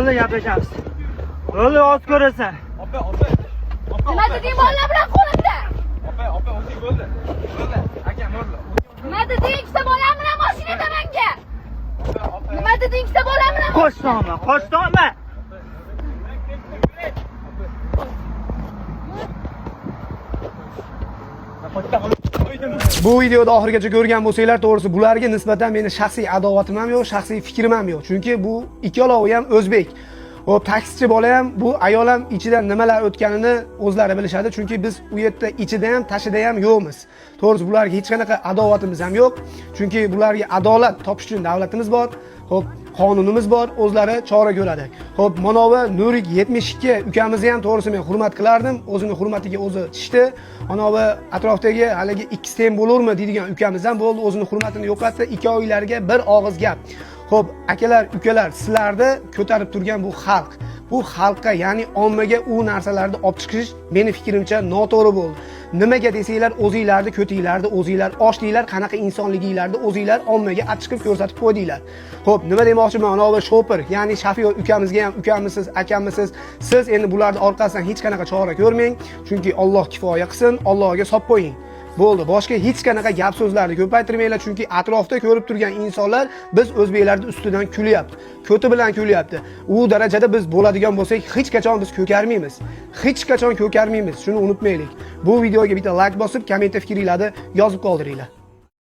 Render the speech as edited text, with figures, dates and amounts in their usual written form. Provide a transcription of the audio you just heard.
Bo'ldi, gaplashamiz. Bo'ldi, oz ko'rasan. Opa. Nima deding bolalar bilan qo'limda? Opa, o'zing bo'ldi. Akam bo'ldi. Nima deding ikkita bolam bilan mashinada menga? Nima deding ikkita bolam bilan? Qo'shtonma. Bu videoda oxirigacha ko'rgan bo'lsanglar, to'g'risi bularga nisbatan meni shaxsiy adovatim ham yo'q, shaxsiy fikrim ham yo'q. Chunki bu ikkalovi ham o'zbek. Hop, taksichi bola ham, bu ayol ham ichidan nimalar o'tganini o'zlari bilishadi. Chunki biz u yerda ichida ham, tashida ham yo'qmiz. To'g'risi bularga hech qanaqa adovatimiz ham yo'q. Chunki bularga adolat topish uchun davlatimiz bor. Hop, qonunimiz bor, o'zlari chora ko'radi. Hop, manovi Nurik 72 ukamizni ham to'g'risi men hurmat qilardim. O'zini hurmatiga o'zi tishdi. Manovi atrofdagi haligi ikki tem bo'lurmi deydigan ukamiz ham bo'ldi, o'zini hurmatini yo'qotdi. Ikkovlariga bir og'iz gap. Xo'p, akalar, ukalar, sizlarni ko'tarib turgan bu xalq. Bu xalqqa, ya'ni ommaga u narsalarni olib chiqish meni fikrimcha noto'g'ri bo'ldi. Nimaga desanglar, o'zingizlarni ko'tinglarni o'zingizlar ochdinglar, qanaqa insonliginglarni o'zingizlar ommaga achchiqib ko'rsatib qo'ydinglar. Xo'p, nima demoqchiman? Ana bu shofir, ya'ni shofyor ukamizga ham ukamisiz, akamisiz, siz endi bularning orqasidan hech qanaqa chora ko'rmang, chunki Alloh kifoya qilsin, Allohga sop qo'ying. Bo'ldi, boshqa hech qanaqa gap so'zlarni ko'paytirmanglar, chunki atrofda ko'rib turgan insonlar biz o'zbeklarning ustidan kulyapti. Ko'ti bilan kulyapti. U darajada biz bo'ladigan bo'lsak, hech qachon biz ko'karmaymiz. Hech qachon ko'karmaymiz. Shuni unutmaylik. Bu videoga bitta like bosib, kommentda fikringizni yozib qoldiringlar.